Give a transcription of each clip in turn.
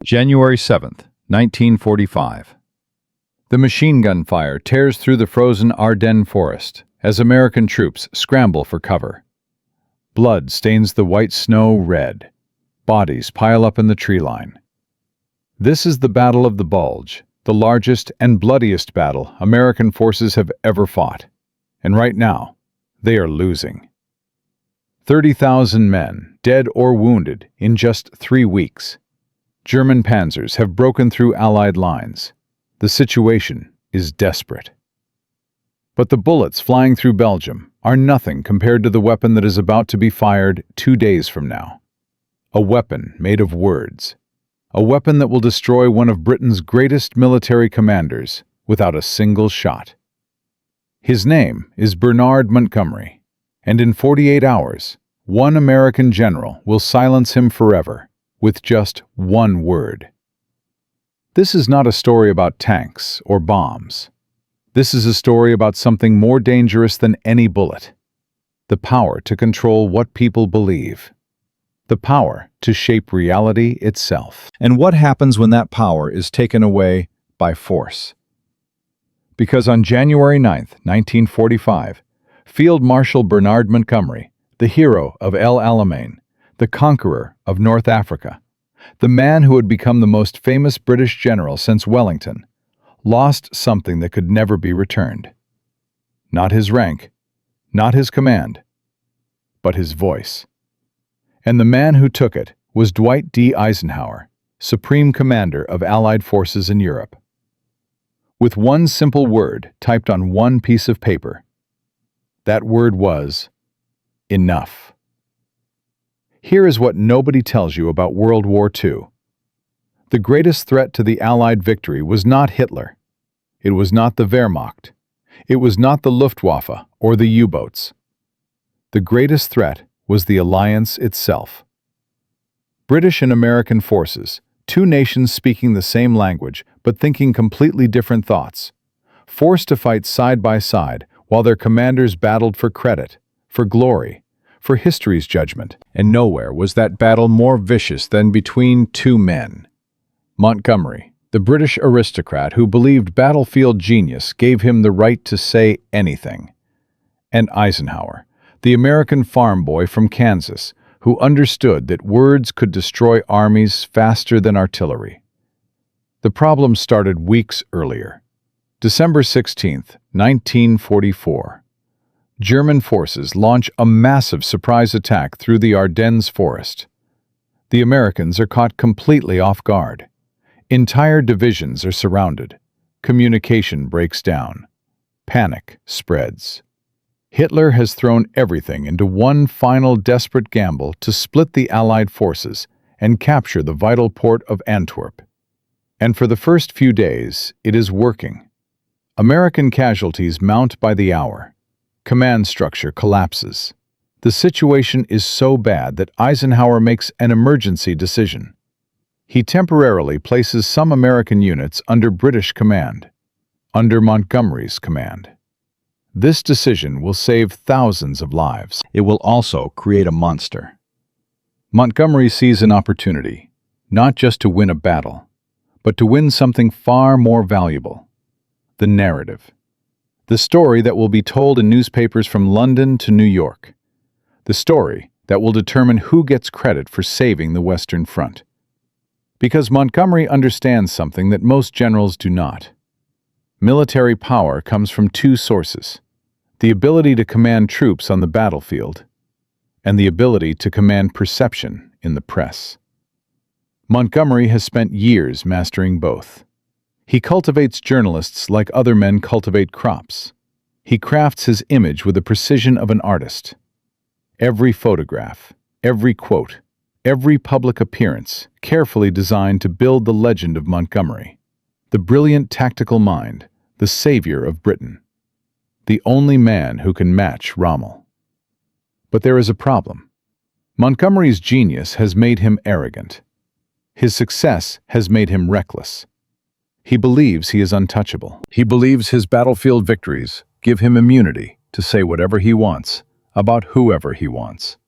January 7th, 1945. The machine gun fire tears through the frozen Ardennes forest as American troops scramble for cover. Blood stains the white snow red. Bodies pile up in the tree line. This is the Battle of the Bulge, the largest and bloodiest battle American forces have ever fought. And right now, they are losing. 30,000 men, dead or wounded, in just 3 weeks. German panzers have broken through Allied lines. The situation is desperate. But the bullets flying through Belgium are nothing compared to the weapon that is about to be fired 2 days from now. A weapon made of words. A weapon that will destroy one of Britain's greatest military commanders without a single shot. His name is Bernard Montgomery, and in 48 hours, one American general will silence him forever with just one word. This is not a story about tanks or bombs. This is a story about something more dangerous than any bullet. The power to control what people believe. The power to shape reality itself. And what happens when that power is taken away by force? Because on January 9th, 1945, Field Marshal Bernard Montgomery, the hero of El Alamein, the conqueror of North Africa, the man who had become the most famous British general since Wellington, lost something that could never be returned. Not his rank, not his command, but his voice. And the man who took it was Dwight D. Eisenhower, Supreme Commander of Allied forces in Europe. With one simple word typed on one piece of paper, that word was enough. Here is what nobody tells you about World War II. The greatest threat to the Allied victory was not Hitler. It was not the Wehrmacht. It was not the Luftwaffe or the U-boats. The greatest threat was the alliance itself. British and American forces, two nations speaking the same language but thinking completely different thoughts, forced to fight side by side while their commanders battled for credit, for glory, for history's judgment. And nowhere was that battle more vicious than between two men. Montgomery, the British aristocrat who believed battlefield genius gave him the right to say anything, and Eisenhower, the American farm boy from Kansas, who understood that words could destroy armies faster than artillery. The problem started weeks earlier. December 16, 1944. German forces launch a massive surprise attack through the Ardennes forest. The Americans are caught completely off guard. Entire divisions are surrounded. Communication breaks down. Panic spreads. Hitler has thrown everything into one final desperate gamble to split the Allied forces and capture the vital port of Antwerp. And for the first few days, it is working. American casualties mount by the hour. Command structure collapses. The situation is so bad that Eisenhower makes an emergency decision. He temporarily places some American units under British command, under Montgomery's command. This decision will save thousands of lives. It will also create a monster. Montgomery sees an opportunity, not just to win a battle, but to win something far more valuable: the narrative. The story that will be told in newspapers from London to New York. The story that will determine who gets credit for saving the Western Front. Because Montgomery understands something that most generals do not. Military power comes from two sources: the ability to command troops on the battlefield and the ability to command perception in the press. Montgomery has spent years mastering both. He cultivates journalists like other men cultivate crops. He crafts his image with the precision of an artist. Every photograph, every quote, every public appearance carefully designed to build the legend of Montgomery, the brilliant tactical mind, the savior of Britain, the only man who can match Rommel. But there is a problem. Montgomery's genius has made him arrogant. His success has made him reckless. He believes he is untouchable. He believes his battlefield victories give him immunity to say whatever he wants about whoever he wants.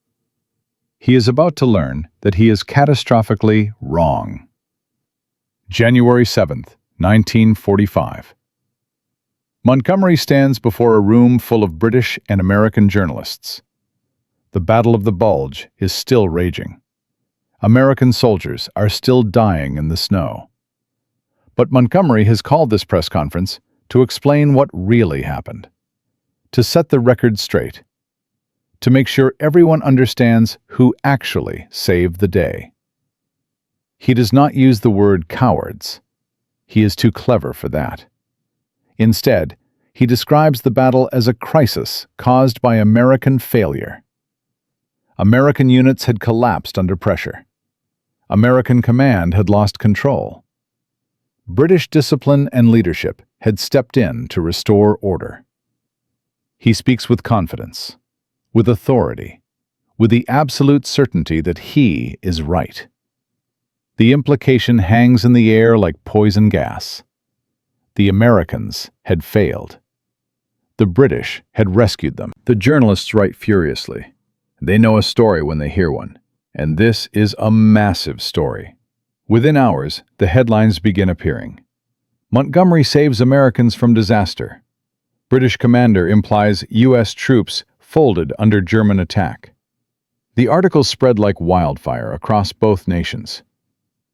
He is about to learn that he is catastrophically wrong. January 7th, 1945. Montgomery stands before a room full of British and American journalists. The Battle of the Bulge is still raging. American soldiers are still dying in the snow. But Montgomery has called this press conference to explain what really happened, to set the record straight, to make sure everyone understands who actually saved the day. He does not use the word cowards. He is too clever for that. Instead, he describes the battle as a crisis caused by American failure. American units had collapsed under pressure. American command had lost control. British discipline and leadership had stepped in to restore order. He speaks with confidence, with authority, with the absolute certainty that he is right. The implication hangs in the air like poison gas. The Americans had failed. The British had rescued them. The journalists write furiously. They know a story when they hear one, and this is a massive story. Within hours, the headlines begin appearing. Montgomery saves Americans from disaster. British commander implies U.S. troops folded under German attack. The articles spread like wildfire across both nations.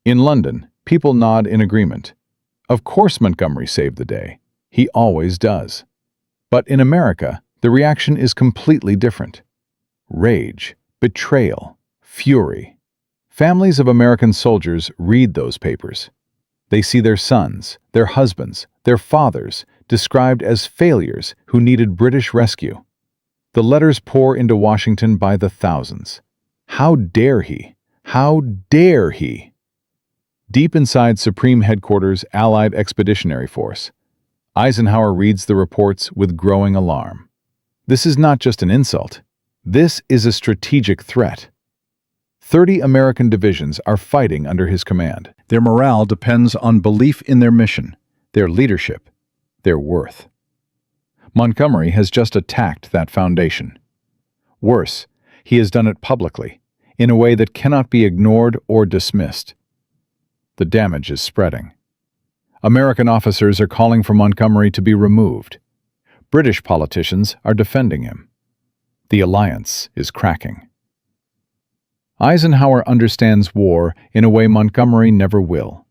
In London, people nod in agreement. Of course Montgomery saved the day. He always does. But in America, the reaction is completely different. Rage, betrayal, fury. Families of American soldiers read those papers. They see their sons, their husbands, their fathers described as failures who needed British rescue. The letters pour into Washington by the thousands. How dare he? How dare he? Deep inside Supreme Headquarters Allied Expeditionary Force, Eisenhower reads the reports with growing alarm. This is not just an insult. This is a strategic threat. 30 American divisions are fighting under his command. Their morale depends on belief in their mission, their leadership, their worth. Montgomery has just attacked that foundation. Worse, he has done it publicly, in a way that cannot be ignored or dismissed. The damage is spreading. American officers are calling for Montgomery to be removed. British politicians are defending him. The alliance is cracking. Eisenhower understands war in a way Montgomery never will.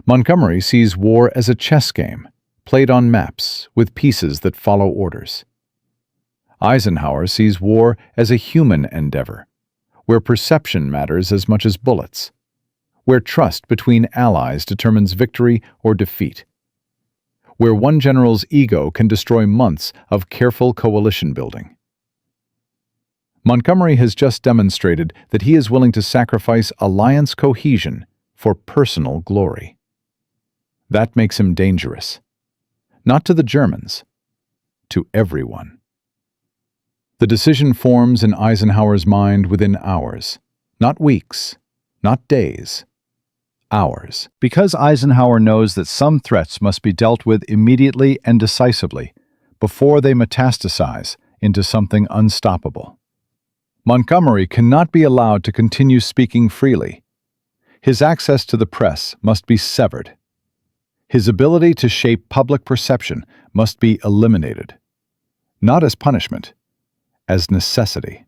Montgomery sees war as a chess game, played on maps with pieces that follow orders. Eisenhower sees war as a human endeavor, where perception matters as much as bullets, where trust between allies determines victory or defeat, where one general's ego can destroy months of careful coalition building. Montgomery has just demonstrated that he is willing to sacrifice alliance cohesion for personal glory. That makes him dangerous. Not to the Germans, to everyone. The decision forms in Eisenhower's mind within hours, not weeks, not days, hours. Because Eisenhower knows that some threats must be dealt with immediately and decisively before they metastasize into something unstoppable. Montgomery cannot be allowed to continue speaking freely. His access to the press must be severed. His ability to shape public perception must be eliminated, not as punishment, as necessity.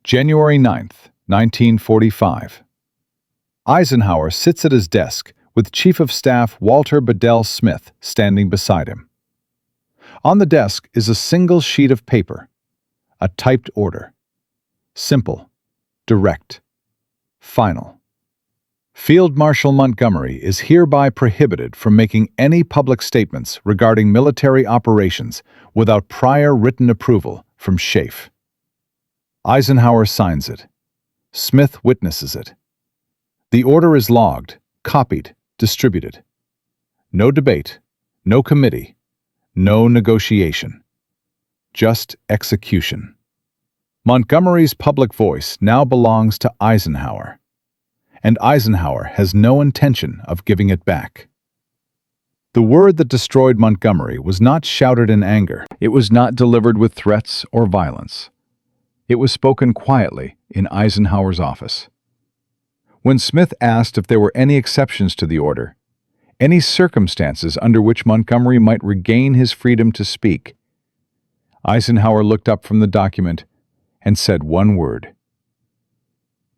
January 9th, 1945. Eisenhower sits at his desk with Chief of Staff Walter Bedell Smith standing beside him. On the desk is a single sheet of paper, a typed order. Simple, direct, final. Field Marshal Montgomery is hereby prohibited from making any public statements regarding military operations without prior written approval from SHAEF. Eisenhower signs it. Smith witnesses it. The order is logged, copied, distributed. No debate, no committee, no negotiation. Just execution. Montgomery's public voice now belongs to Eisenhower, and Eisenhower has no intention of giving it back. The word that destroyed Montgomery was not shouted in anger. It was not delivered with threats or violence. It was spoken quietly in Eisenhower's office. When Smith asked if there were any exceptions to the order, any circumstances under which Montgomery might regain his freedom to speak, Eisenhower looked up from the document and said one word: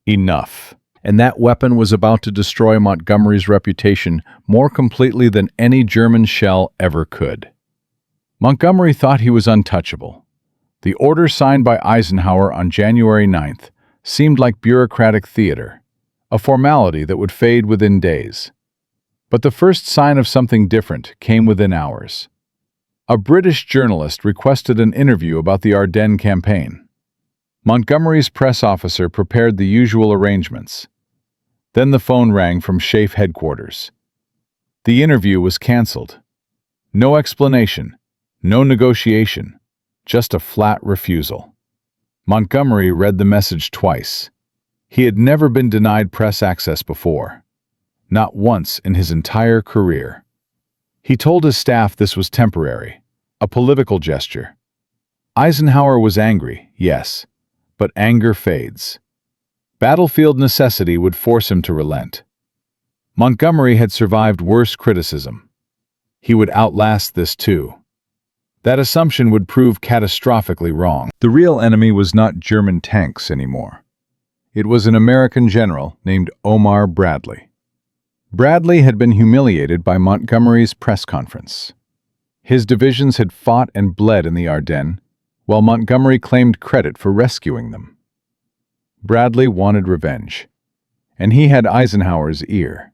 "Enough." And that weapon was about to destroy Montgomery's reputation more completely than any German shell ever could. Montgomery thought he was untouchable. The order signed by Eisenhower on January 9th seemed like bureaucratic theater, a formality that would fade within days. But the first sign of something different came within hours. A British journalist requested an interview about the Ardennes campaign. Montgomery's press officer prepared the usual arrangements. Then the phone rang from SHAEF headquarters. The interview was cancelled. No explanation, no negotiation, just a flat refusal. Montgomery read the message twice. He had never been denied press access before, not once in his entire career. He told his staff this was temporary, a political gesture. Eisenhower was angry, yes, but anger fades. Battlefield necessity would force him to relent. Montgomery had survived worse criticism. He would outlast this too. That assumption would prove catastrophically wrong. The real enemy was not German tanks anymore. It was an American general named Omar Bradley. Bradley had been humiliated by Montgomery's press conference. His divisions had fought and bled in the Ardennes, while Montgomery claimed credit for rescuing them. Bradley wanted revenge, and he had Eisenhower's ear.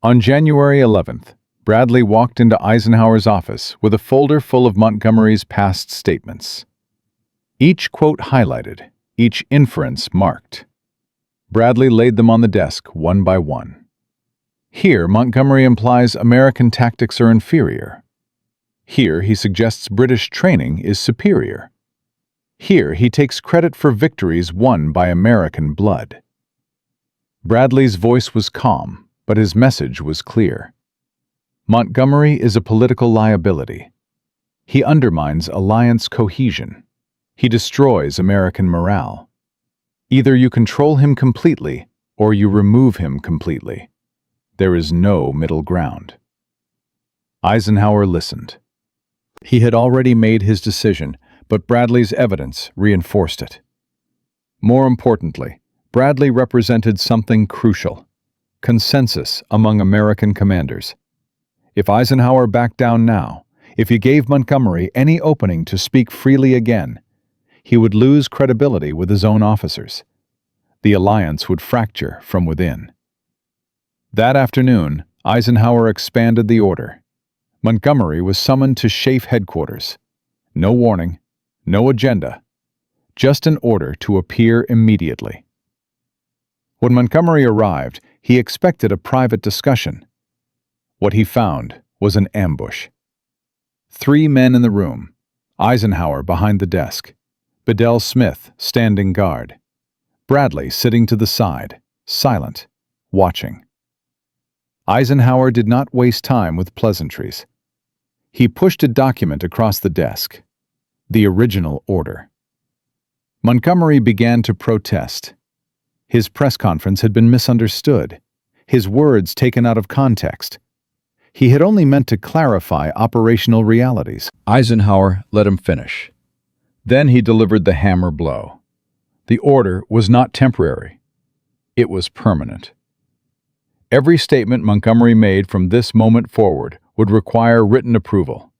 On January 11th, Bradley walked into Eisenhower's office with a folder full of Montgomery's past statements. Each quote highlighted, each inference marked. Bradley laid them on the desk one by one. Here, Montgomery implies American tactics are inferior. Here, he suggests British training is superior. Here, he takes credit for victories won by American blood. Bradley's voice was calm, but his message was clear. Montgomery is a political liability. He undermines alliance cohesion. He destroys American morale. Either you control him completely, or you remove him completely. There is no middle ground. Eisenhower listened. He had already made his decision, but Bradley's evidence reinforced it. More importantly, Bradley represented something crucial: consensus among American commanders. If Eisenhower backed down now, if he gave Montgomery any opening to speak freely again, he would lose credibility with his own officers. The alliance would fracture from within. That afternoon, Eisenhower expanded the order. Montgomery was summoned to SHAEF headquarters. No warning, no agenda, just an order to appear immediately. When Montgomery arrived, he expected a private discussion. What he found was an ambush. 3 men in the room, Eisenhower behind the desk, Bedell Smith standing guard, Bradley sitting to the side, silent, watching. Eisenhower did not waste time with pleasantries. He pushed a document across the desk. The original order. Montgomery began to protest. His press conference had been misunderstood, his words taken out of context. He had only meant to clarify operational realities. Eisenhower let him finish. Then he delivered the hammer blow. The order was not temporary. It was permanent. Every statement Montgomery made from this moment forward would require written approval.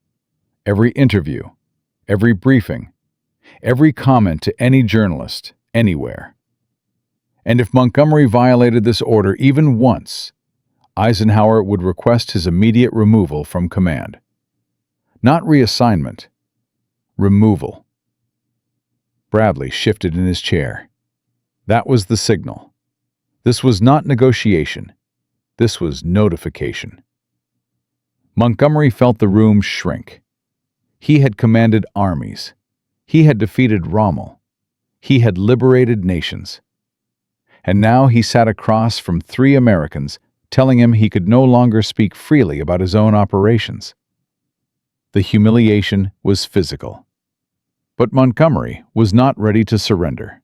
Every interview, every briefing, every comment to any journalist, anywhere. And if Montgomery violated this order even once, Eisenhower would request his immediate removal from command. Not reassignment, removal. Bradley shifted in his chair. That was the signal. This was not negotiation. This was notification. Montgomery felt the room shrink. He had commanded armies. He had defeated Rommel. He had liberated nations. And now he sat across from 3 Americans telling him he could no longer speak freely about his own operations. The humiliation was physical. But Montgomery was not ready to surrender.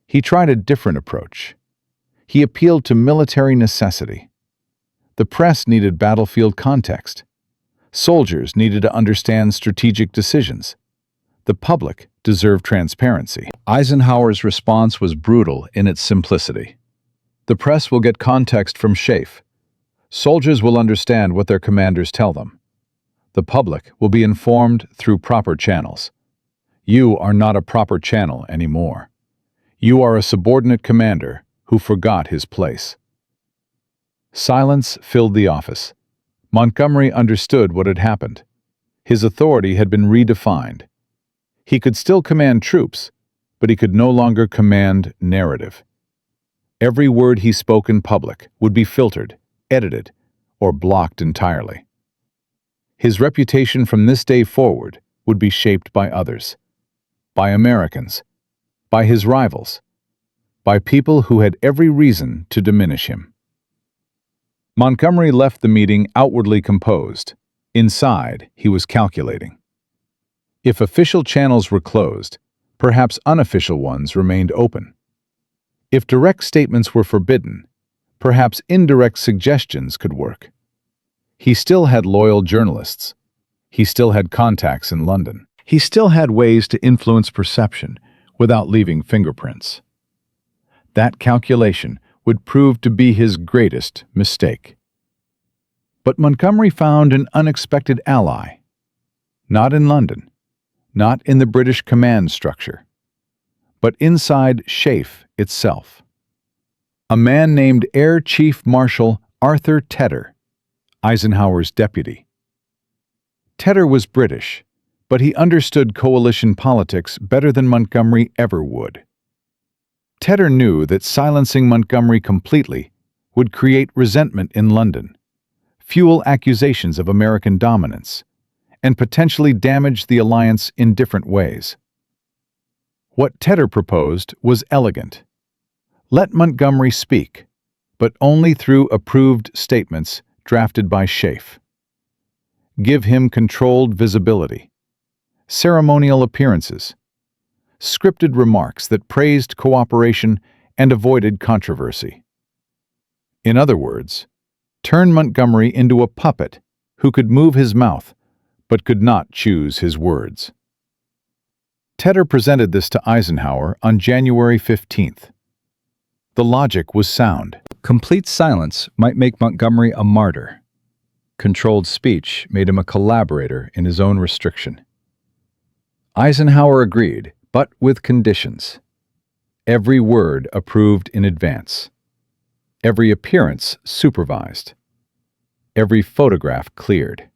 He tried a different approach. He appealed to military necessity. The press needed battlefield context. Soldiers needed to understand strategic decisions. The public deserved transparency. Eisenhower's response was brutal in its simplicity. The press will get context from SHAEF. Soldiers will understand what their commanders tell them. The public will be informed through proper channels. You are not a proper channel anymore. You are a subordinate commander who forgot his place. Silence filled the office. Montgomery understood what had happened. His authority had been redefined. He could still command troops, but he could no longer command narrative. Every word he spoke in public would be filtered, edited, or blocked entirely. His reputation from this day forward would be shaped by others, by Americans, by his rivals, by people who had every reason to diminish him. Montgomery left the meeting outwardly composed. Inside, he was calculating. If official channels were closed, perhaps unofficial ones remained open. If direct statements were forbidden, perhaps indirect suggestions could work. He still had loyal journalists. He still had contacts in London. He still had ways to influence perception without leaving fingerprints. That calculation would prove to be his greatest mistake. But Montgomery found an unexpected ally. Not in London, not in the British command structure, but inside SHAEF itself. A man named Air Chief Marshal Arthur Tedder, Eisenhower's deputy. Tedder was British, but he understood coalition politics better than Montgomery ever would. Tedder knew that silencing Montgomery completely would create resentment in London, fuel accusations of American dominance, and potentially damage the alliance in different ways. What Tedder proposed was elegant. Let Montgomery speak, but only through approved statements drafted by SHAEF. Give him controlled visibility, ceremonial appearances, scripted remarks that praised cooperation and avoided controversy. In other words, turn Montgomery into a puppet who could move his mouth but could not choose his words. Tedder presented this to Eisenhower on January 15th. The logic was sound. Complete silence might make Montgomery a martyr. Controlled speech made him a collaborator in his own restriction. Eisenhower agreed, but with conditions. Every word approved in advance. Every appearance supervised. Every photograph cleared.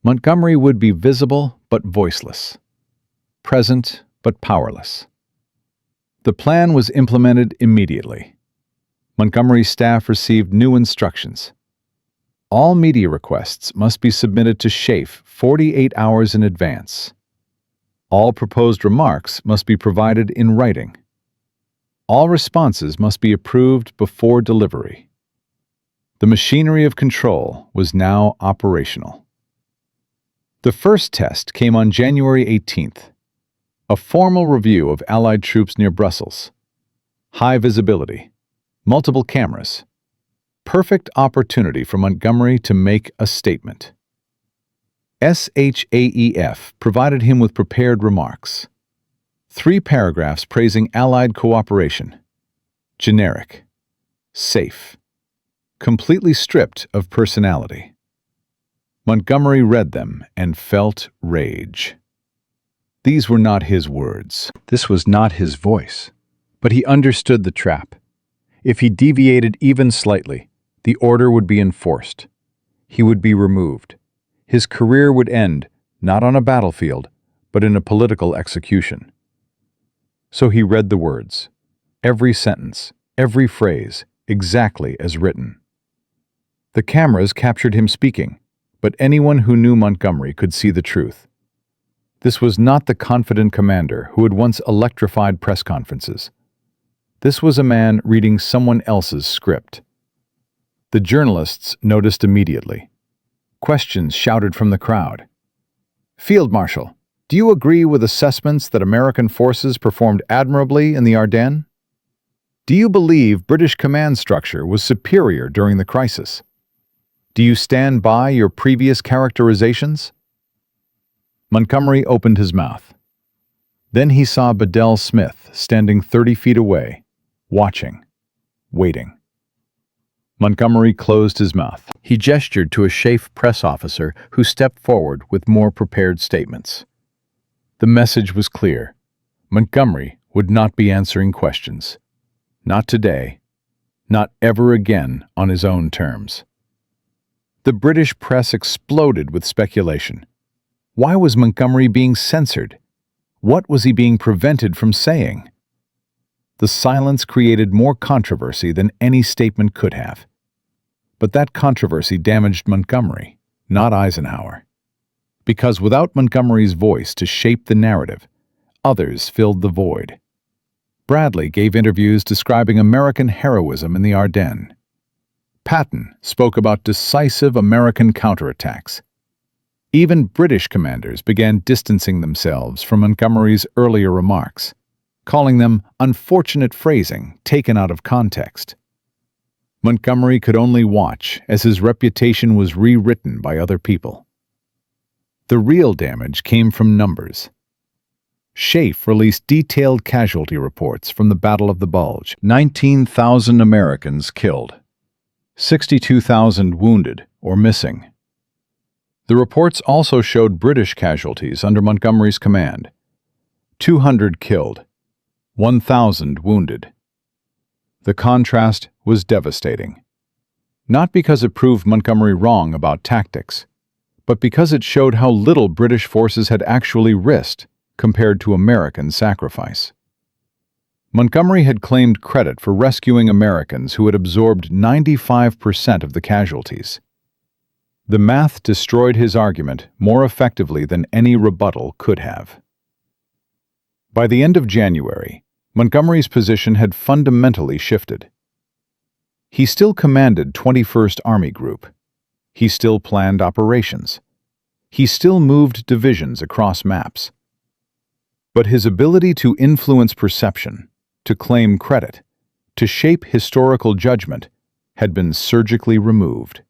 Montgomery would be visible but voiceless. Present but powerless. The plan was implemented immediately. Montgomery's staff received new instructions. All media requests must be submitted to SHAEF 48 hours in advance. All proposed remarks must be provided in writing. All responses must be approved before delivery. The machinery of control was now operational. The first test came on January 18th. A formal review of Allied troops near Brussels. High visibility. Multiple cameras. Perfect opportunity for Montgomery to make a statement. SHAEF provided him with prepared remarks. 3 paragraphs praising Allied cooperation. Generic. Safe. Completely stripped of personality. Montgomery read them and felt rage. These were not his words. This was not his voice. But he understood the trap. If he deviated even slightly, the order would be enforced. He would be removed. His career would end, not on a battlefield, but in a political execution. So he read the words, every sentence, every phrase, exactly as written. The cameras captured him speaking, but anyone who knew Montgomery could see the truth. This was not the confident commander who had once electrified press conferences. This was a man reading someone else's script. The journalists noticed immediately. Questions shouted from the crowd. Field Marshal, do you agree with assessments that American forces performed admirably in the Ardennes? Do you believe British command structure was superior during the crisis? Do you stand by your previous characterizations? Montgomery opened his mouth. Then he saw Bedell Smith standing 30 feet away, watching, waiting. Montgomery closed his mouth. He gestured to a SHAEF press officer who stepped forward with more prepared statements. The message was clear. Montgomery would not be answering questions. Not today. Not ever again on his own terms. The British press exploded with speculation. Why was Montgomery being censored? What was he being prevented from saying? The silence created more controversy than any statement could have. But that controversy damaged Montgomery, not Eisenhower. Because without Montgomery's voice to shape the narrative, others filled the void. Bradley gave interviews describing American heroism in the Ardennes. Patton spoke about decisive American counterattacks. Even British commanders began distancing themselves from Montgomery's earlier remarks, calling them unfortunate phrasing taken out of context. Montgomery could only watch as his reputation was rewritten by other people. The real damage came from numbers. SHAEF released detailed casualty reports from the Battle of the Bulge. 19,000 Americans killed. 62,000 wounded or missing. The reports also showed British casualties under Montgomery's command. 200 killed. 1,000 wounded. The contrast was devastating. Not because it proved Montgomery wrong about tactics, but because it showed how little British forces had actually risked compared to American sacrifice. Montgomery had claimed credit for rescuing Americans who had absorbed 95% of the casualties. The math destroyed his argument more effectively than any rebuttal could have. By the end of January, Montgomery's position had fundamentally shifted. He still commanded 21st Army Group. He still planned operations. He still moved divisions across maps. But his ability to influence perception, to claim credit, to shape historical judgment, had been surgically removed.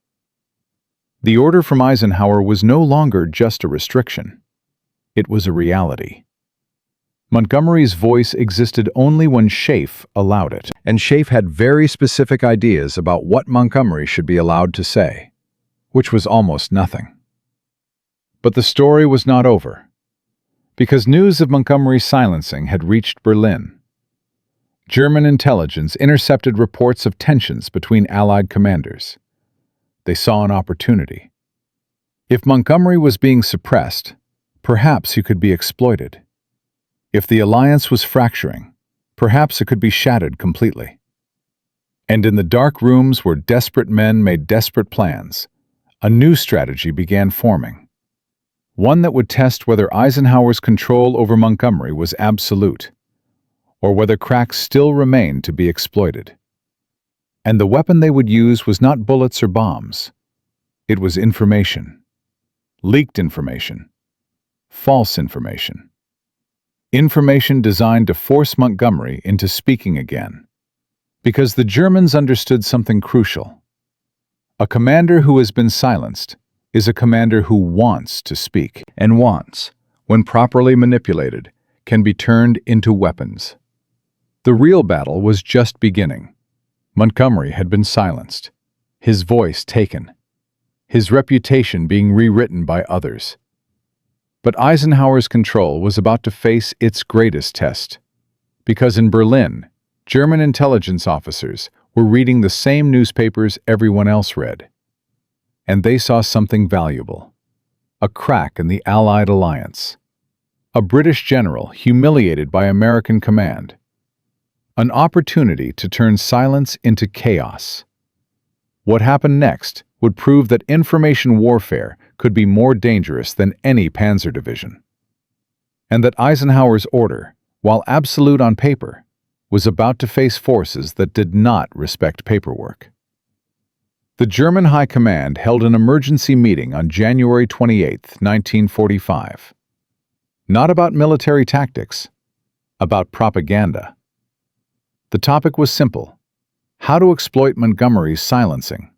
The order from Eisenhower was no longer just a restriction. It was a reality. Montgomery's voice existed only when SHAEF allowed it, and SHAEF had very specific ideas about what Montgomery should be allowed to say, which was almost nothing. But the story was not over, because news of Montgomery's silencing had reached Berlin. German intelligence intercepted reports of tensions between Allied commanders. They saw an opportunity. If Montgomery was being suppressed, perhaps he could be exploited. If the alliance was fracturing, perhaps it could be shattered completely. And in the dark rooms where desperate men made desperate plans, a new strategy began forming. One that would test whether Eisenhower's control over Montgomery was absolute, or whether cracks still remained to be exploited. And the weapon they would use was not bullets or bombs. It was information. Leaked information. False information. Information designed to force Montgomery into speaking again. Because the Germans understood something crucial. A commander who has been silenced is a commander who wants to speak, and wants, when properly manipulated, can be turned into weapons. The real battle was just beginning. Montgomery had been silenced, his voice taken, his reputation being rewritten by others. But Eisenhower's control was about to face its greatest test, because in Berlin, German intelligence officers were reading the same newspapers everyone else read. And they saw something valuable, a crack in the Allied alliance, a British general humiliated by American command, an opportunity to turn silence into chaos. What happened next would prove that information warfare could be more dangerous than any panzer division, and that Eisenhower's order, while absolute on paper, was about to face forces that did not respect paperwork. The German High Command held an emergency meeting on January 28, 1945. Not about military tactics, about propaganda. The topic was simple: how to exploit Montgomery's silencing.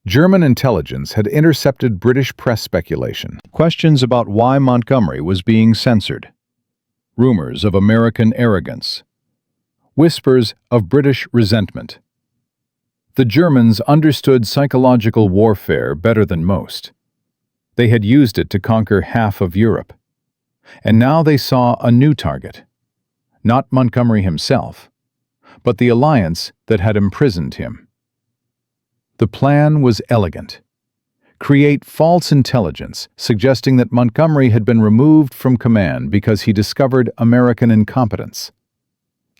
German intelligence had intercepted British press speculation. Questions about why Montgomery was being censored. Rumors of American arrogance. Whispers of British resentment. The Germans understood psychological warfare better than most. They had used it to conquer half of Europe. And now they saw a new target. Not Montgomery himself, but the alliance that had imprisoned him. The plan was elegant. Create false intelligence suggesting that Montgomery had been removed from command because he discovered American incompetence.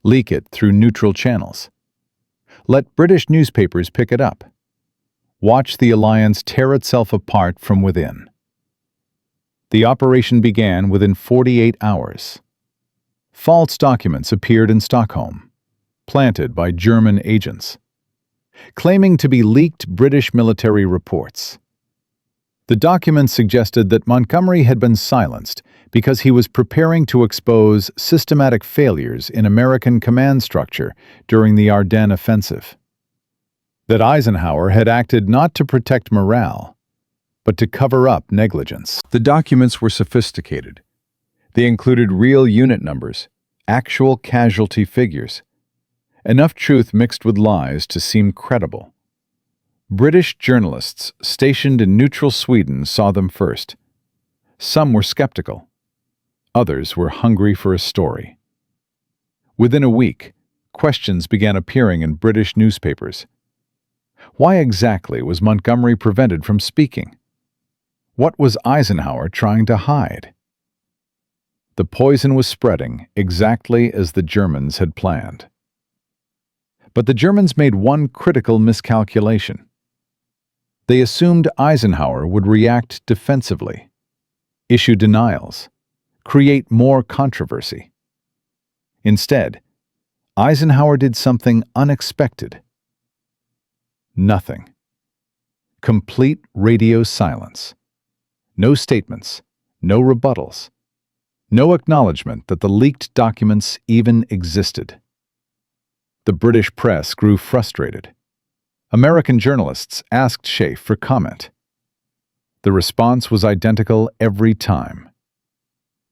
Leak it through neutral channels. Let British newspapers pick it up. Watch the alliance tear itself apart from within. The operation began within 48 hours. False documents appeared in Stockholm, planted by German agents, claiming to be leaked British military reports. The documents suggested that Montgomery had been silenced because he was preparing to expose systematic failures in American command structure during the Ardennes offensive. That Eisenhower had acted not to protect morale, but to cover up negligence. The documents were sophisticated. They included real unit numbers, actual casualty figures, enough truth mixed with lies to seem credible. British journalists stationed in neutral Sweden saw them first. Some were skeptical. Others were hungry for a story. Within a week, questions began appearing in British newspapers. Why exactly was Montgomery prevented from speaking? What was Eisenhower trying to hide? The poison was spreading exactly as the Germans had planned. But the Germans made one critical miscalculation. They assumed Eisenhower would react defensively, issue denials, create more controversy. Instead, Eisenhower did something unexpected. Nothing. Complete radio silence. No statements, no rebuttals, no acknowledgement that the leaked documents even existed. The British press grew frustrated. American journalists asked Schaeff for comment. The response was identical every time.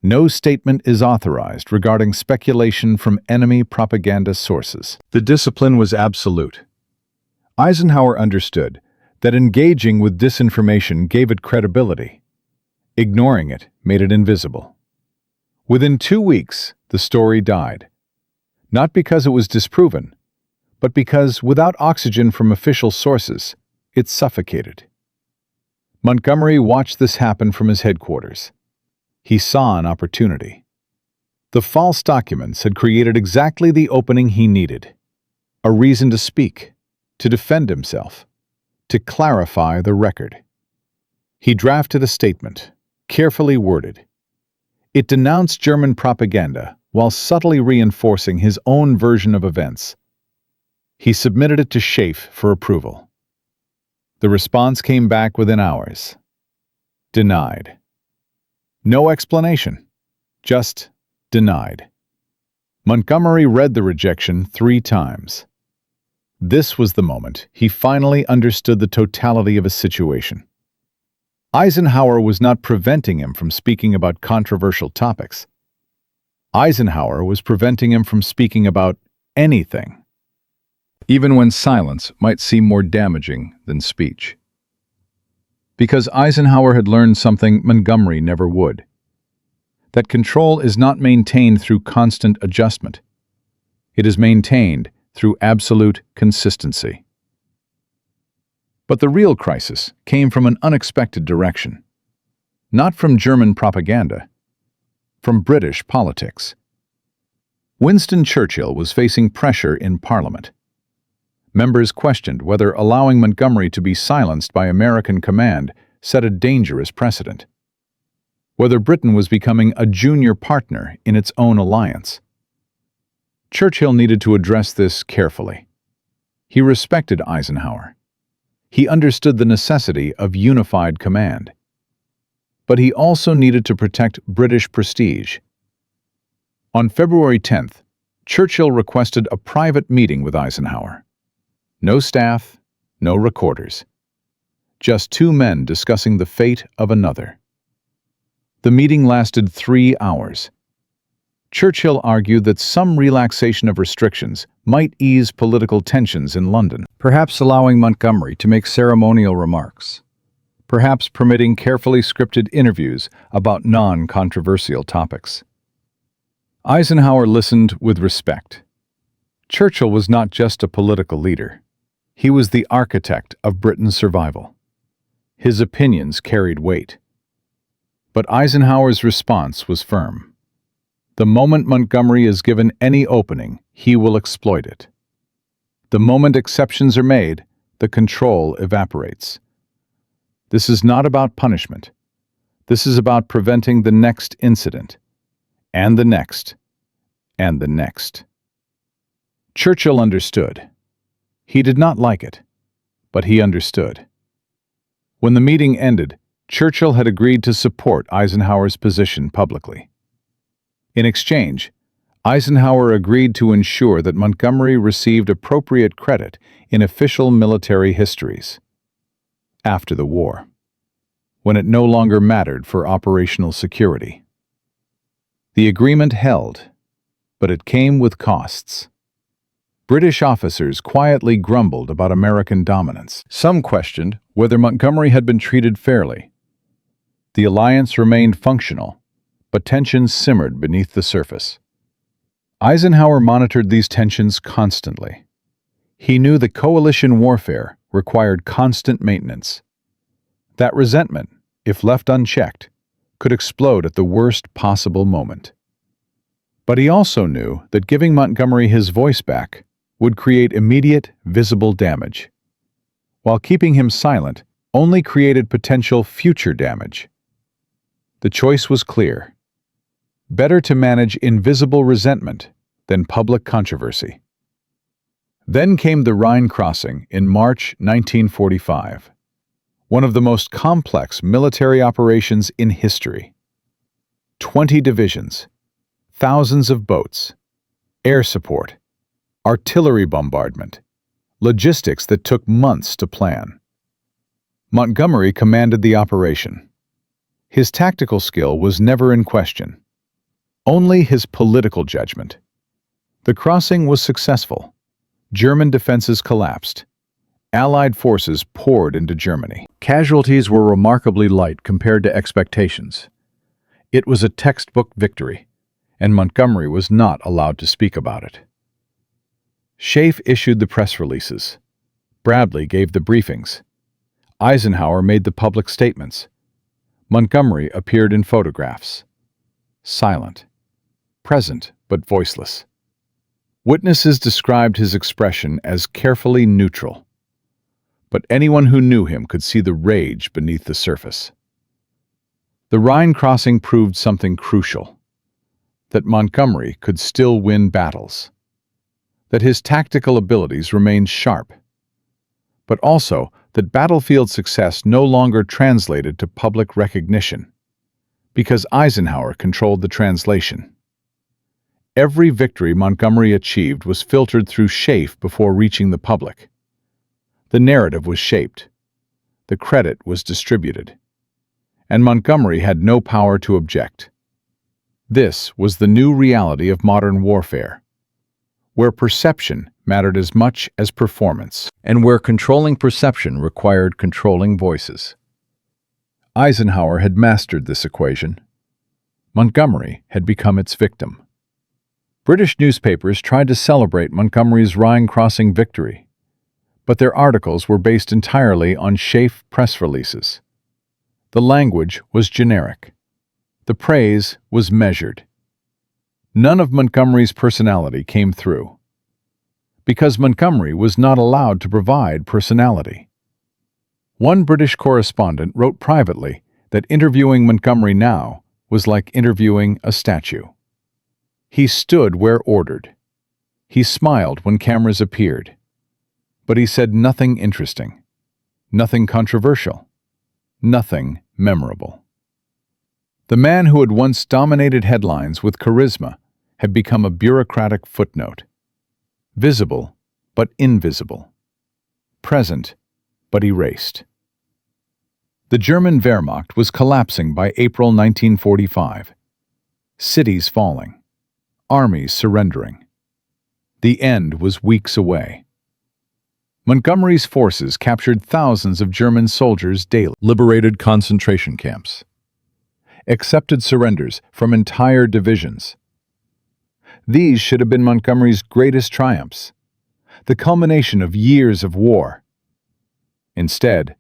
No statement is authorized regarding speculation from enemy propaganda sources. The discipline was absolute. Eisenhower understood that engaging with disinformation gave it credibility. Ignoring it made it invisible. Within 2 weeks, the story died. Not because it was disproven, but because, without oxygen from official sources, it suffocated. Montgomery watched this happen from his headquarters. He saw an opportunity. The false documents had created exactly the opening he needed. A reason to speak, to defend himself, to clarify the record. He drafted a statement, carefully worded. It denounced German propaganda while subtly reinforcing his own version of events. He submitted it to Schaeff for approval. The response came back within hours. Denied. No explanation, just denied. Montgomery read the rejection 3 times. This was the moment he finally understood the totality of his situation. Eisenhower was not preventing him from speaking about controversial topics. Eisenhower was preventing him from speaking about anything, even when silence might seem more damaging than speech. Because Eisenhower had learned something Montgomery never would: that control is not maintained through constant adjustment. It is maintained through absolute consistency. But the real crisis came from an unexpected direction. Not from German propaganda, from British politics. Winston Churchill was facing pressure in Parliament. Members questioned whether allowing Montgomery to be silenced by American command set a dangerous precedent. Whether Britain was becoming a junior partner in its own alliance. Churchill needed to address this carefully. He respected Eisenhower. He understood the necessity of unified command. But he also needed to protect British prestige. On February 10th, Churchill requested a private meeting with Eisenhower. No staff, no recorders. Just two men discussing the fate of another. The meeting lasted 3 hours. Churchill argued that some relaxation of restrictions might ease political tensions in London, perhaps allowing Montgomery to make ceremonial remarks, perhaps permitting carefully scripted interviews about non-controversial topics. Eisenhower listened with respect. Churchill was not just a political leader. He was the architect of Britain's survival. His opinions carried weight. But Eisenhower's response was firm. The moment Montgomery is given any opening, he will exploit it. The moment exceptions are made, the control evaporates. This is not about punishment. This is about preventing the next incident, and the next, and the next. Churchill understood. He did not like it, but he understood. When the meeting ended, Churchill had agreed to support Eisenhower's position publicly. In exchange, Eisenhower agreed to ensure that Montgomery received appropriate credit in official military histories. After the war, when it no longer mattered for operational security. The agreement held, but it came with costs. British officers quietly grumbled about American dominance. Some questioned whether Montgomery had been treated fairly. The alliance remained functional, but tensions simmered beneath the surface. Eisenhower monitored these tensions constantly. He knew that coalition warfare required constant maintenance. That resentment, if left unchecked, could explode at the worst possible moment. But he also knew that giving Montgomery his voice back would create immediate, visible damage, while keeping him silent only created potential future damage. The choice was clear. Better to manage invisible resentment than public controversy. Then came the Rhine crossing in March 1945, one of the most complex military operations in history. 20 divisions, thousands of boats, air support, artillery bombardment, logistics that took months to plan. Montgomery commanded the operation. His tactical skill was never in question. Only his political judgment. The crossing was successful. German defenses collapsed. Allied forces poured into Germany. Casualties were remarkably light compared to expectations. It was a textbook victory, and Montgomery was not allowed to speak about it. Schaeff issued the press releases. Bradley gave the briefings. Eisenhower made the public statements. Montgomery appeared in photographs. Silent. Present, but voiceless. Witnesses described his expression as carefully neutral. But anyone who knew him could see the rage beneath the surface. The Rhine crossing proved something crucial. That Montgomery could still win battles. That his tactical abilities remained sharp. But also that battlefield success no longer translated to public recognition, because Eisenhower controlled the translation. Every victory Montgomery achieved was filtered through Schaeff before reaching the public. The narrative was shaped. The credit was distributed. And Montgomery had no power to object. This was the new reality of modern warfare, where perception mattered as much as performance, and where controlling perception required controlling voices. Eisenhower had mastered this equation. Montgomery had become its victim. British newspapers tried to celebrate Montgomery's Rhine crossing victory, but their articles were based entirely on Schaeff press releases. The language was generic. The praise was measured. None of Montgomery's personality came through, because Montgomery was not allowed to provide personality. One British correspondent wrote privately that interviewing Montgomery now was like interviewing a statue. He stood where ordered. He smiled when cameras appeared. But he said nothing interesting, nothing controversial, nothing memorable. The man who had once dominated headlines with charisma had become a bureaucratic footnote. Visible, but invisible. Present, but erased. The German Wehrmacht was collapsing by April 1945. Cities falling. Armies surrendering. The end was weeks away. Montgomery's forces captured thousands of German soldiers daily, liberated concentration camps, accepted surrenders from entire divisions. These should have been Montgomery's greatest triumphs, the culmination of years of war. Instead,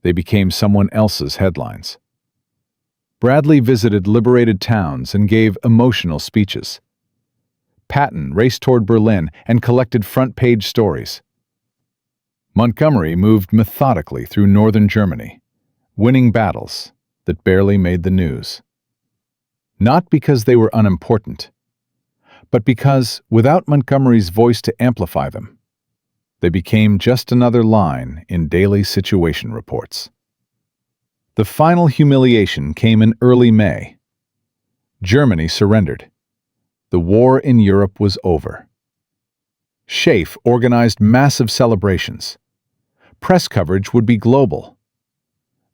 they became someone else's headlines. Bradley visited liberated towns and gave emotional speeches. Patton raced toward Berlin and collected front-page stories. Montgomery moved methodically through northern Germany, winning battles that barely made the news. Not because they were unimportant, but because, without Montgomery's voice to amplify them, they became just another line in daily situation reports. The final humiliation came in early May. Germany surrendered. The war in Europe was over. SHAEF organized massive celebrations. Press coverage would be global.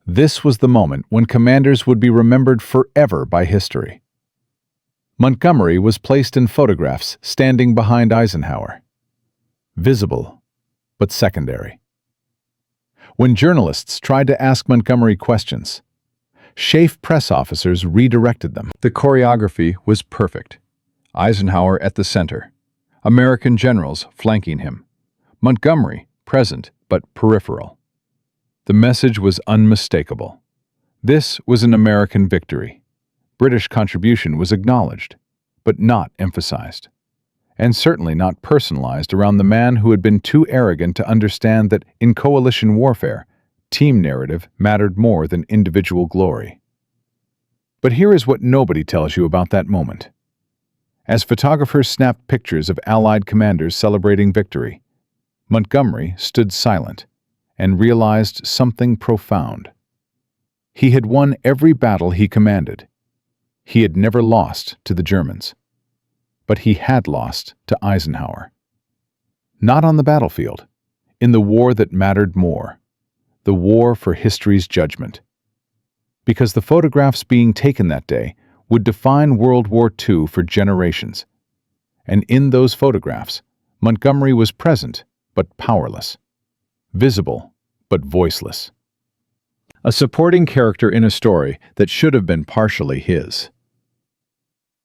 This was the moment when commanders would be remembered forever by history. Montgomery was placed in photographs standing behind Eisenhower. Visible, but secondary. When journalists tried to ask Montgomery questions, SHAEF press officers redirected them. The choreography was perfect. Eisenhower at the center, American generals flanking him, Montgomery present but peripheral. The message was unmistakable. This was an American victory. British contribution was acknowledged, but not emphasized, and certainly not personalized around the man who had been too arrogant to understand that in coalition warfare, team narrative mattered more than individual glory. But here is what nobody tells you about that moment. As photographers snapped pictures of Allied commanders celebrating victory, Montgomery stood silent and realized something profound. He had won every battle he commanded. He had never lost to the Germans. But he had lost to Eisenhower. Not on the battlefield, in the war that mattered more, the war for history's judgment. Because the photographs being taken that day would define World War II for generations. And in those photographs, Montgomery was present but powerless, visible but voiceless. A supporting character in a story that should have been partially his.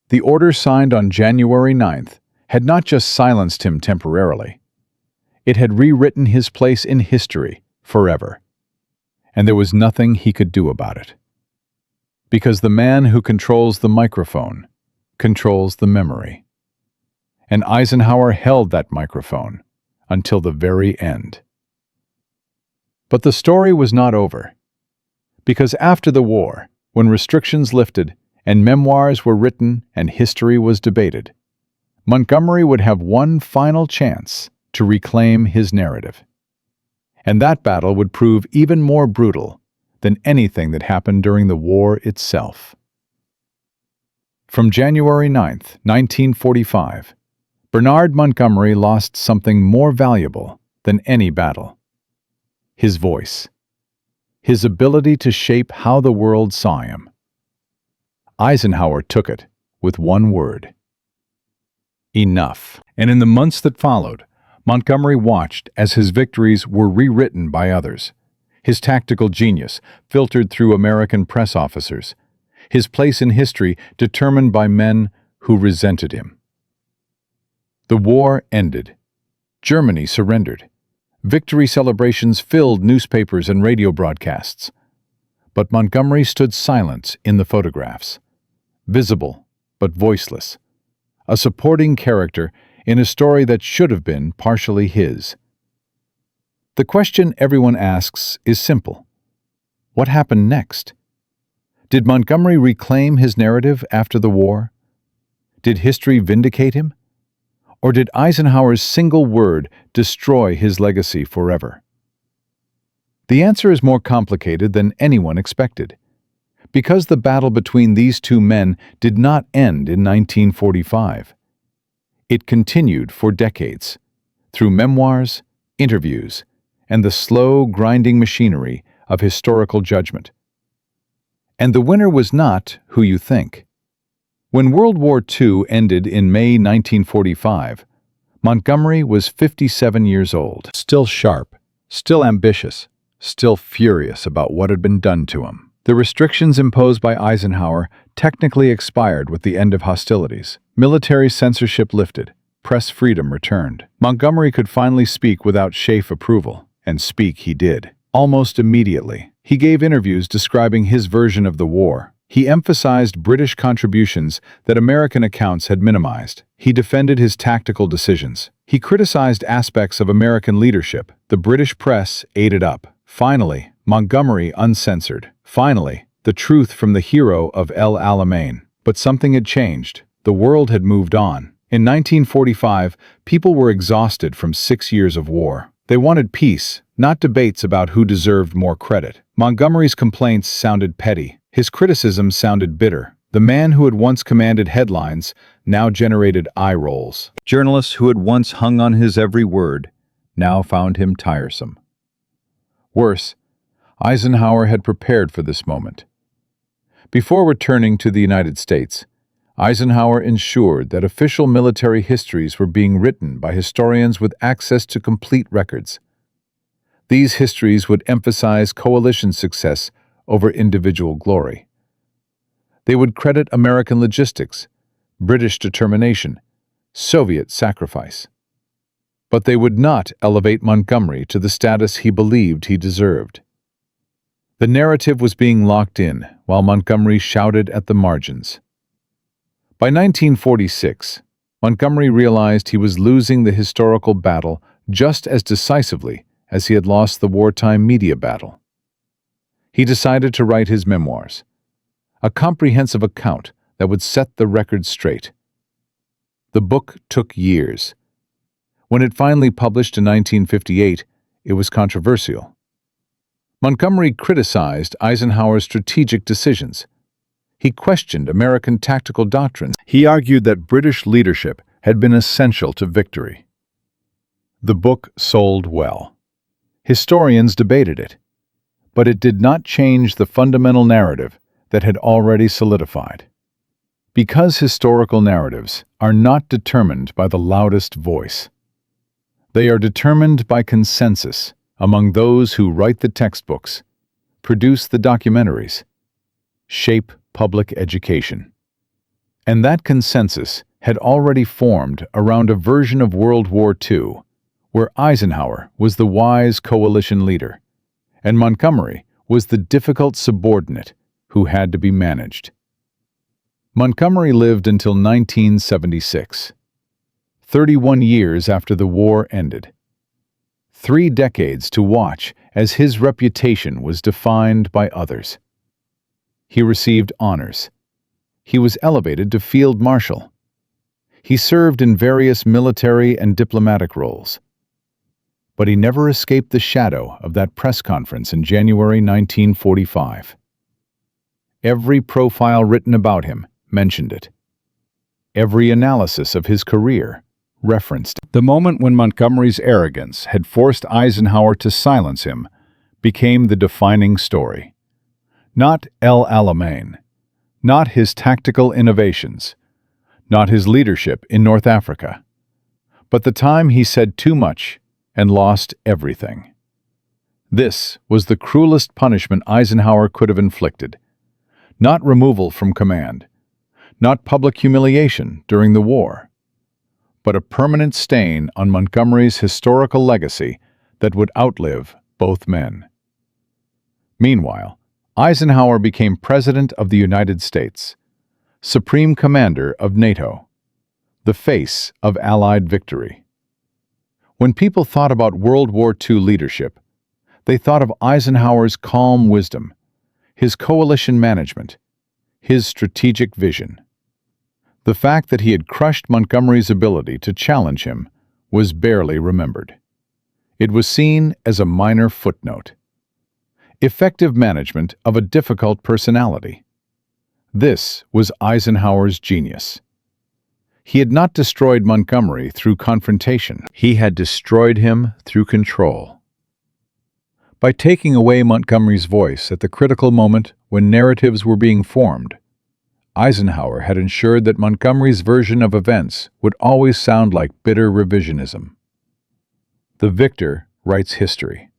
The order signed on January 9th had not just silenced him temporarily. It had rewritten his place in history forever. And there was nothing he could do about it. Because the man who controls the microphone controls the memory. And Eisenhower held that microphone until the very end. But the story was not over. Because after the war, when restrictions lifted and memoirs were written and history was debated, Montgomery would have one final chance to reclaim his narrative. And that battle would prove even more brutal than anything that happened during the war itself. From January 9th, 1945, Bernard Montgomery lost something more valuable than any battle. His voice. His ability to shape how the world saw him. Eisenhower took it with one word. Enough. And in the months that followed, Montgomery watched as his victories were rewritten by others. His tactical genius filtered through American press officers. His place in history determined by men who resented him. The war ended. Germany surrendered. Victory celebrations filled newspapers and radio broadcasts. But Montgomery stood silent in the photographs, visible but voiceless, a supporting character in a story that should have been partially his. The question everyone asks is simple. What happened next? Did Montgomery reclaim his narrative after the war? Did history vindicate him? Or did Eisenhower's single word destroy his legacy forever? The answer is more complicated than anyone expected. Because the battle between these two men did not end in 1945. It continued for decades, through memoirs, interviews, and the slow, grinding machinery of historical judgment. And the winner was not who you think. When World War II ended in May 1945, Montgomery was 57 years old. Still sharp, still ambitious, still furious about what had been done to him. The restrictions imposed by Eisenhower technically expired with the end of hostilities. Military censorship lifted. Press freedom returned. Montgomery could finally speak without SHAEF approval, and speak he did. Almost immediately, he gave interviews describing his version of the war. He emphasized British contributions that American accounts had minimized. He defended his tactical decisions. He criticized aspects of American leadership. The British press ate it up. Finally, Montgomery uncensored. Finally, the truth from the hero of El Alamein. But something had changed. The world had moved on. In 1945, people were exhausted from 6 years of war. They wanted peace, not debates about who deserved more credit. Montgomery's complaints sounded petty. His criticisms sounded bitter. The man who had once commanded headlines now generated eye rolls. Journalists who had once hung on his every word now found him tiresome. Worse, Eisenhower had prepared for this moment. Before returning to the United States, Eisenhower ensured that official military histories were being written by historians with access to complete records. These histories would emphasize coalition success over individual glory. They would credit American logistics, British determination, Soviet sacrifice. But they would not elevate Montgomery to the status he believed he deserved. The narrative was being locked in while Montgomery shouted at the margins. By 1946, Montgomery realized he was losing the historical battle just as decisively as he had lost the wartime media battle. He decided to write his memoirs, a comprehensive account that would set the record straight. The book took years. When it finally published in 1958, it was controversial. Montgomery criticized Eisenhower's strategic decisions. He questioned American tactical doctrines. He argued that British leadership had been essential to victory. The book sold well. Historians debated it, but it did not change the fundamental narrative that had already solidified. Because historical narratives are not determined by the loudest voice. They are determined by consensus among those who write the textbooks, produce the documentaries, shape public education. And that consensus had already formed around a version of World War II, where Eisenhower was the wise coalition leader, and Montgomery was the difficult subordinate who had to be managed. Montgomery lived until 1976, 31 years after the war ended. 3 decades to watch as his reputation was defined by others. He received honors. He was elevated to Field Marshal. He served in various military and diplomatic roles. But he never escaped the shadow of that press conference in January 1945. Every profile written about him mentioned it. Every analysis of his career referenced it. The moment when Montgomery's arrogance had forced Eisenhower to silence him became the defining story. Not El Alamein, not his tactical innovations, not his leadership in North Africa, but the time he said too much and lost everything. This was the cruelest punishment Eisenhower could have inflicted. Not removal from command, not public humiliation during the war, but a permanent stain on Montgomery's historical legacy that would outlive both men. Meanwhile, Eisenhower became President of the United States, Supreme Commander of NATO, the face of Allied victory. When people thought about World War II leadership, they thought of Eisenhower's calm wisdom, his coalition management, his strategic vision. The fact that he had crushed Montgomery's ability to challenge him was barely remembered. It was seen as a minor footnote. Effective management of a difficult personality. This was Eisenhower's genius. He had not destroyed Montgomery through confrontation. He had destroyed him through control. By taking away Montgomery's voice at the critical moment when narratives were being formed, Eisenhower had ensured that Montgomery's version of events would always sound like bitter revisionism. The victor writes history.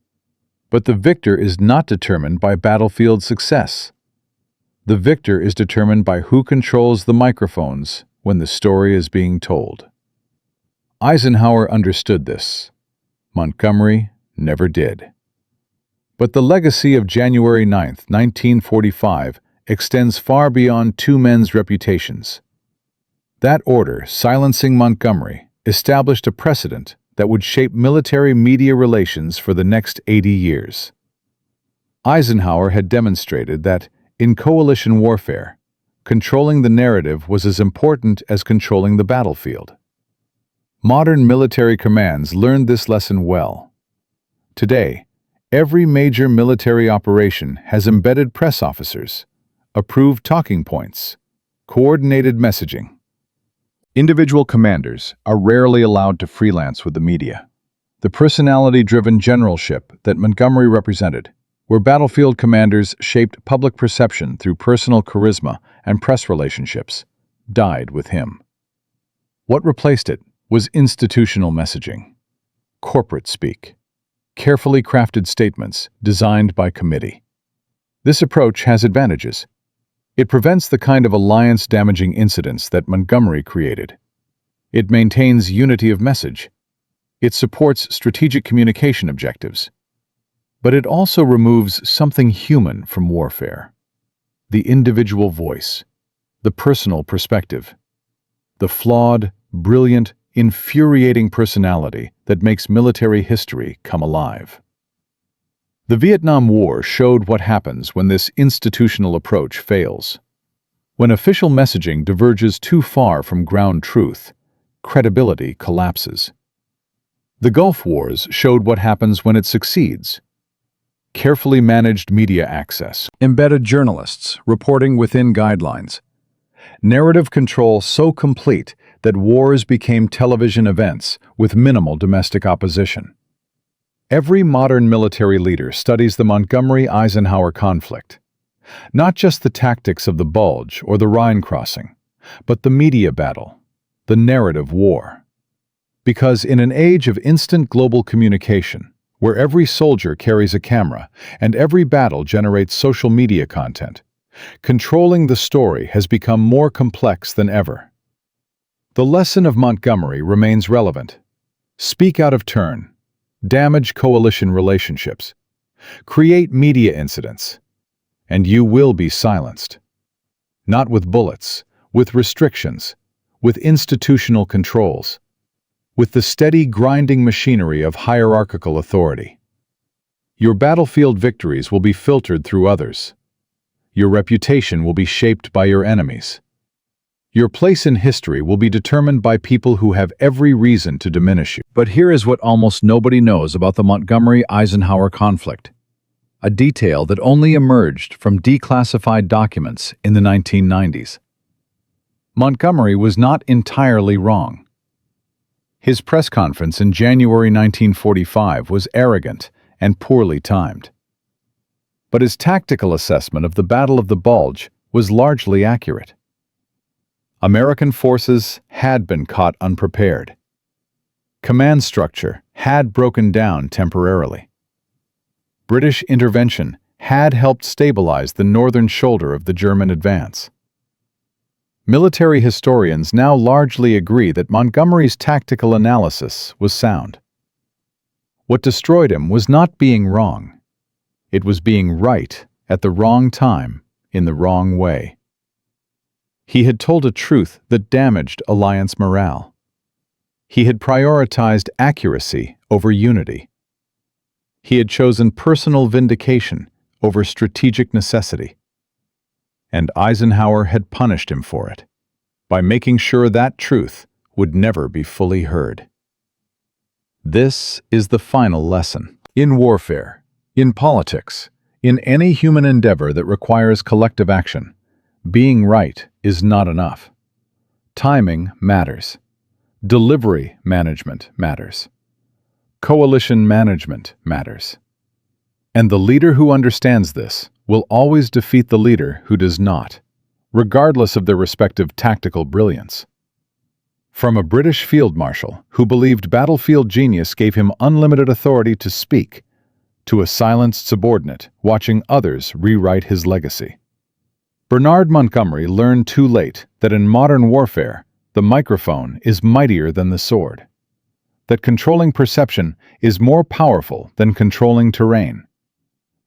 But the victor is not determined by battlefield success. The victor is determined by who controls the microphones when the story is being told. Eisenhower understood this. Montgomery never did. But the legacy of January 9, 1945, extends far beyond two men's reputations. That order, silencing Montgomery, established a precedent that would shape military-media relations for the next 80 years. Eisenhower had demonstrated that, in coalition warfare, controlling the narrative was as important as controlling the battlefield. Modern military commands learned this lesson well. Today, every major military operation has embedded press officers, approved talking points, coordinated messaging. Individual commanders are rarely allowed to freelance with the media. The personality-driven generalship that Montgomery represented, where battlefield commanders shaped public perception through personal charisma and press relationships, died with him. What replaced it was institutional messaging, corporate speak, carefully crafted statements designed by committee. This approach has advantages. It prevents the kind of alliance-damaging incidents that Montgomery created. It maintains unity of message. It supports strategic communication objectives. But it also removes something human from warfare: the individual voice, the personal perspective, the flawed, brilliant, infuriating personality that makes military history come alive. The Vietnam War showed what happens when this institutional approach fails. When official messaging diverges too far from ground truth, credibility collapses. The Gulf Wars showed what happens when it succeeds. Carefully managed media access, embedded journalists reporting within guidelines, narrative control so complete that wars became television events with minimal domestic opposition. Every modern military leader studies the Montgomery-Eisenhower conflict, not just the tactics of the Bulge or the Rhine crossing, but the media battle, the narrative war. Because in an age of instant global communication, where every soldier carries a camera and every battle generates social media content, controlling the story has become more complex than ever. The lesson of Montgomery remains relevant. Speak out of turn. Damage coalition relationships. Create media incidents. And you will be silenced. Not with bullets, with restrictions, with institutional controls, with the steady grinding machinery of hierarchical authority. Your battlefield victories will be filtered through others. Your reputation will be shaped by your enemies. Your place in history will be determined by people who have every reason to diminish you. But here is what almost nobody knows about the Montgomery-Eisenhower conflict, a detail that only emerged from declassified documents in the 1990s. Montgomery was not entirely wrong. His press conference in January 1945 was arrogant and poorly timed. But his tactical assessment of the Battle of the Bulge was largely accurate. American forces had been caught unprepared. Command structure had broken down temporarily. British intervention had helped stabilize the northern shoulder of the German advance. Military historians now largely agree that Montgomery's tactical analysis was sound. What destroyed him was not being wrong. It was being right at the wrong time in the wrong way. He had told a truth that damaged alliance morale. He had prioritized accuracy over unity. He had chosen personal vindication over strategic necessity. And Eisenhower had punished him for it, by making sure that truth would never be fully heard. This is the final lesson. In warfare, in politics, in any human endeavor that requires collective action, Being right is not enough. Timing matters. Delivery management matters. Coalition management matters. And the leader who understands this will always defeat the leader who does not, regardless of their respective tactical brilliance. From a British field marshal who believed battlefield genius gave him unlimited authority to speak, to a silenced subordinate watching others rewrite his legacy. Bernard Montgomery learned too late that in modern warfare, the microphone is mightier than the sword. That controlling perception is more powerful than controlling terrain.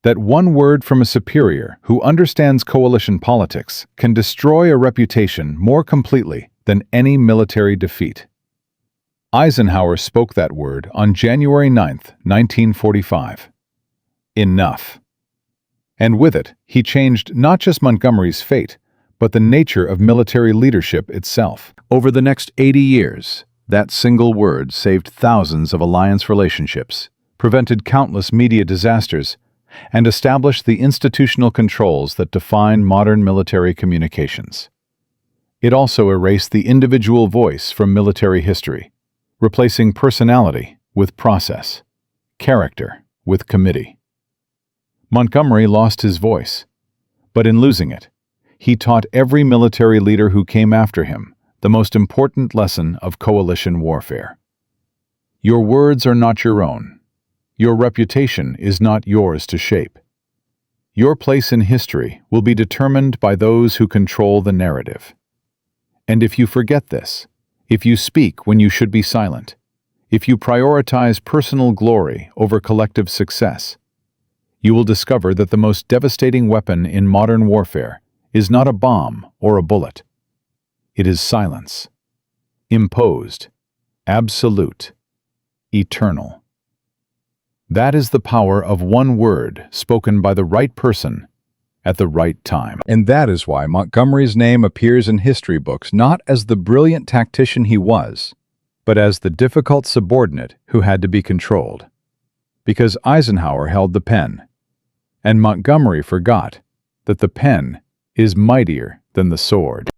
That one word from a superior who understands coalition politics can destroy a reputation more completely than any military defeat. Eisenhower spoke that word on January 9, 1945. Enough. And with it, he changed not just Montgomery's fate, but the nature of military leadership itself. Over the next 80 years, that single word saved thousands of alliance relationships, prevented countless media disasters, and established the institutional controls that define modern military communications. It also erased the individual voice from military history, replacing personality with process, character with committee. Montgomery lost his voice, but in losing it, he taught every military leader who came after him the most important lesson of coalition warfare. Your words are not your own. Your reputation is not yours to shape. Your place in history will be determined by those who control the narrative. And if you forget this, if you speak when you should be silent, if you prioritize personal glory over collective success, you will discover that the most devastating weapon in modern warfare is not a bomb or a bullet. It is silence. Imposed, absolute, eternal. That is the power of one word spoken by the right person at the right time. And that is why Montgomery's name appears in history books not as the brilliant tactician he was, but as the difficult subordinate who had to be controlled. Because Eisenhower held the pen, and Montgomery forgot that the pen is mightier than the sword.